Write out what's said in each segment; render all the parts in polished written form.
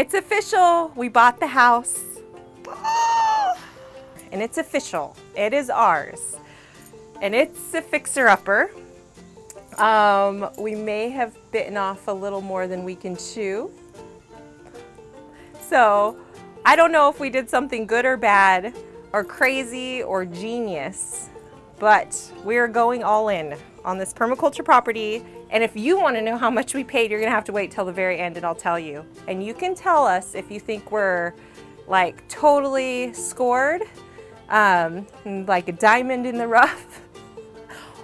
It's official. We bought the house. And it's official. It is ours. And it's a fixer-upper. We may have bitten off a little more than we can chew. So I don't know if we did something good or bad or crazy or genius, but we're going all in on this permaculture property. And if you want to know how much we paid, you're gonna have to wait till the very end and I'll tell you. And you can tell us if you think we're like totally scored, like a diamond in the rough,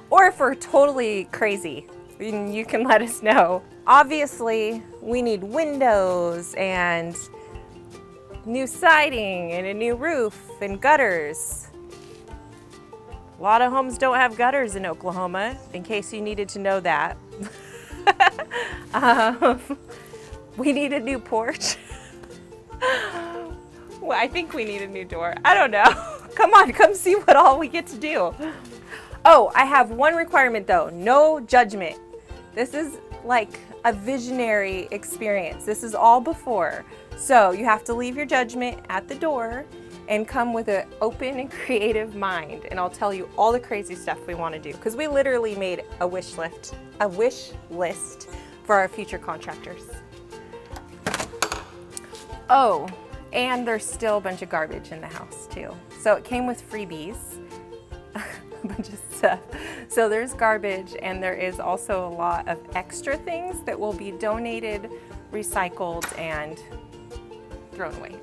or if we're totally crazy. You can let us know. Obviously, we need windows and new siding and a new roof and gutters. A lot of homes don't have gutters in Oklahoma, in case you needed to know that. We need a new porch. Well, I think we need a new door. I don't know. Come on, come see what all we get to do. Oh, I have one requirement though, no judgment. This is like a visionary experience. This is all before. So you have to leave your judgment at the door and come with an open and creative mind. And I'll tell you all the crazy stuff we want to do, because we literally made a wish list for our future contractors. Oh, and there's still a bunch of garbage in the house too. So it came with freebies, a bunch of stuff. So there's garbage, and there is also a lot of extra things that will be donated, recycled, and thrown away.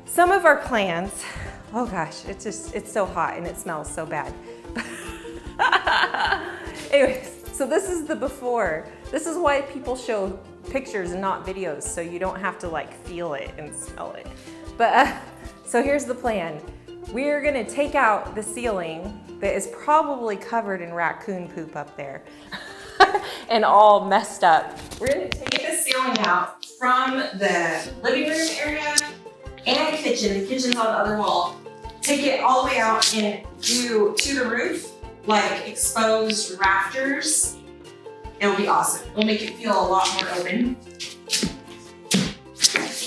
Some of our plans, oh gosh, it's so hot and it smells so bad. Anyways, so this is the before. This is why people show pictures and not videos, so you don't have to like feel it and smell it. But so here's the plan. We're gonna take out the ceiling that is probably covered in raccoon poop up there and all messed up. We're gonna take the ceiling out from the living room area and kitchen. The kitchen's on the other wall. Take it all the way out and do to the roof, like exposed rafters. It'll be awesome. It'll make it feel a lot more open.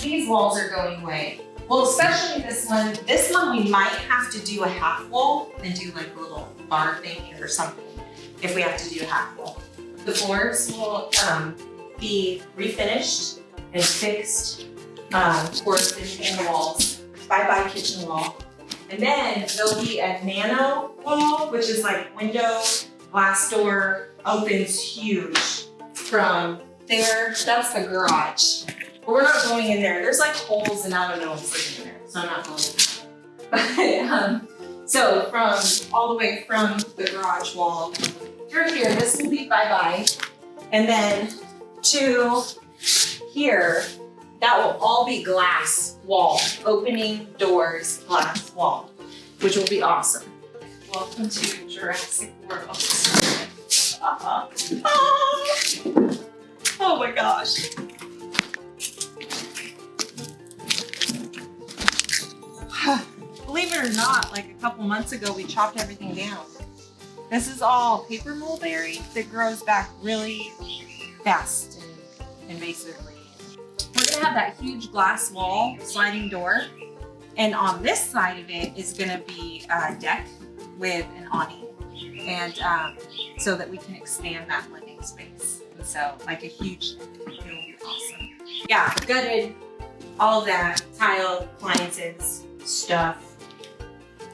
These walls are going away. Well, especially this one. This one we might have to do a half wall and do like a little bar thing or something if we have to do a half wall. The floors will be refinished and fixed for finishing the walls. Bye-bye kitchen wall. And then there'll be a nano wall, which is like window, glass door, opens huge from there. That's the garage. But we're not going in there. There's like holes and I don't know what's in there, so I'm not going in there. But, so from all the way from the garage wall through here, this will be bye-bye. And then to here, that will all be glass wall, opening doors, glass wall, which will be awesome. Welcome to Jurassic World. Oh my gosh. Believe it or not, like a couple months ago, we chopped everything down. This is all paper mulberry that grows back really fast and invasively. We're gonna have that huge glass wall, sliding door. And on this side of it is gonna be a deck with an awning. And so that we can expand that living space. And so like a huge, it'll be awesome. Yeah, gutted, all of that, tile, appliances, stuff.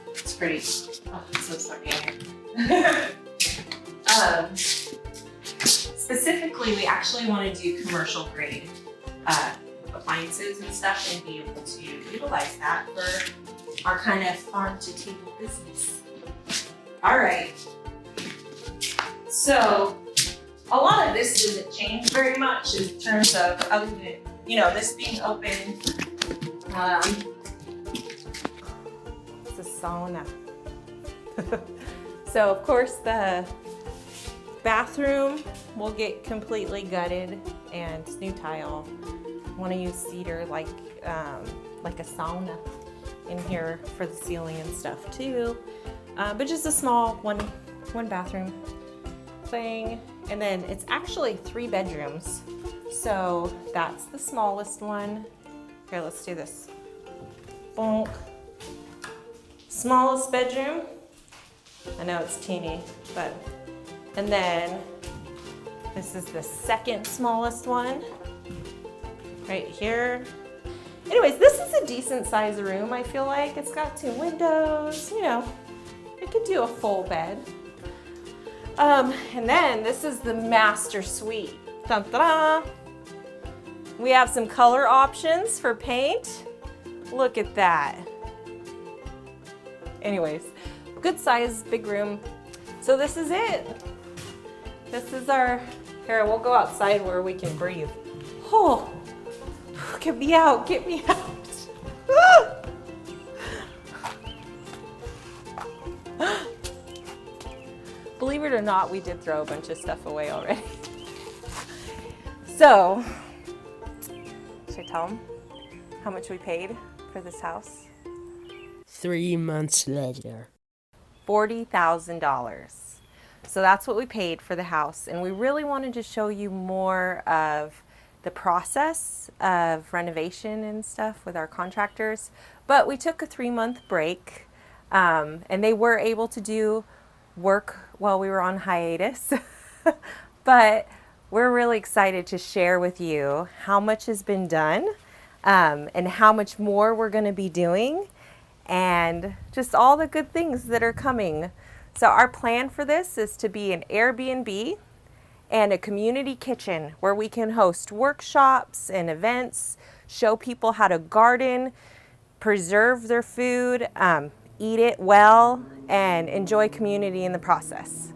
It's pretty, oh, I'm so sorry. Specifically, we actually want to do commercial grade appliances and stuff and be able to utilize that for our kind of farm to table business. All right. So a lot of this doesn't change very much in terms of other than, you know, this being open. It's a sauna. So of course the bathroom will get completely gutted and new tile. Want to use cedar like a sauna in here for the ceiling and stuff too. But just a small one bathroom thing. And then it's actually 3 bedrooms So that's the smallest one. Here, let's do this. Bonk. Smallest bedroom. I know it's teeny, but, and then this is the second smallest one, right here. Anyways, this is a decent sized room, I feel like. It's got 2 windows, you know, it could do a full bed. And then this is the master suite. Dun, dun, dun. We have some color options for paint. Look at that. Anyways, good size, big room. So this is it. This is our, here, we'll go outside where we can breathe. Oh, get me out, get me out. Believe it or not, we did throw a bunch of stuff away already. So, should I tell them how much we paid for this house? 3 months later. $40,000. So that's what we paid for the house. And we really wanted to show you more of the process of renovation and stuff with our contractors. But we took a 3-month break, and they were able to do work while we were on hiatus. But we're really excited to share with you how much has been done, and how much more we're going to be doing, and just all the good things that are coming. So our plan for this is to be an Airbnb and a community kitchen where we can host workshops and events, show people how to garden, preserve their food, eat it well, and enjoy community in the process.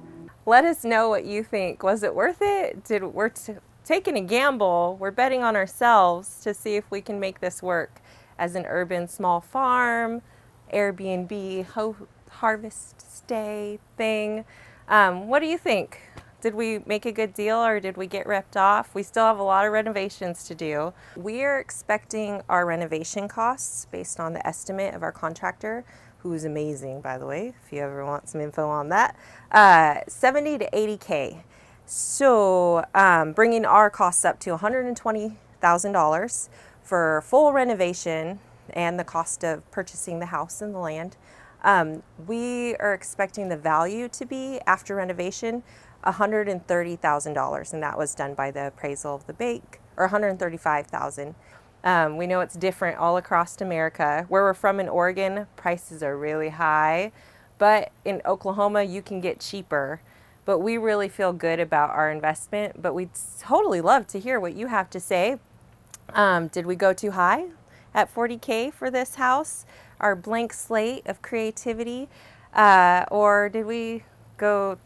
Let us know what you think. Was it worth it? We're taking a gamble. We're betting on ourselves to see if we can make this work as an urban small farm, Airbnb, harvest stay thing. What do you think? Did we make a good deal or did we get ripped off? We still have a lot of renovations to do. We are expecting our renovation costs based on the estimate of our contractor, who's amazing, by the way, if you ever want some info on that, 70 to 80K. So bringing our costs up to $120,000 for full renovation and the cost of purchasing the house and the land. We are expecting the value to be, after renovation, $130,000, and that was done by the appraisal of the bank, or $135,000. We know it's different all across America. Where we're from in Oregon, prices are really high, but in Oklahoma, you can get cheaper. But we really feel good about our investment, but we'd totally love to hear what you have to say. Did we go too high at 40K for this house, our blank slate of creativity, or did we go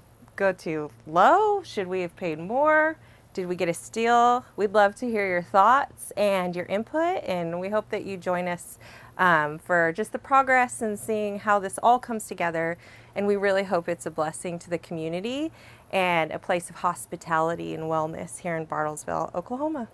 too low? Should we have paid more? Did we get a steal? We'd love to hear your thoughts and your input, and we hope that you join us for just the progress and seeing how this all comes together. And we really hope it's a blessing to the community and a place of hospitality and wellness here in Bartlesville, Oklahoma.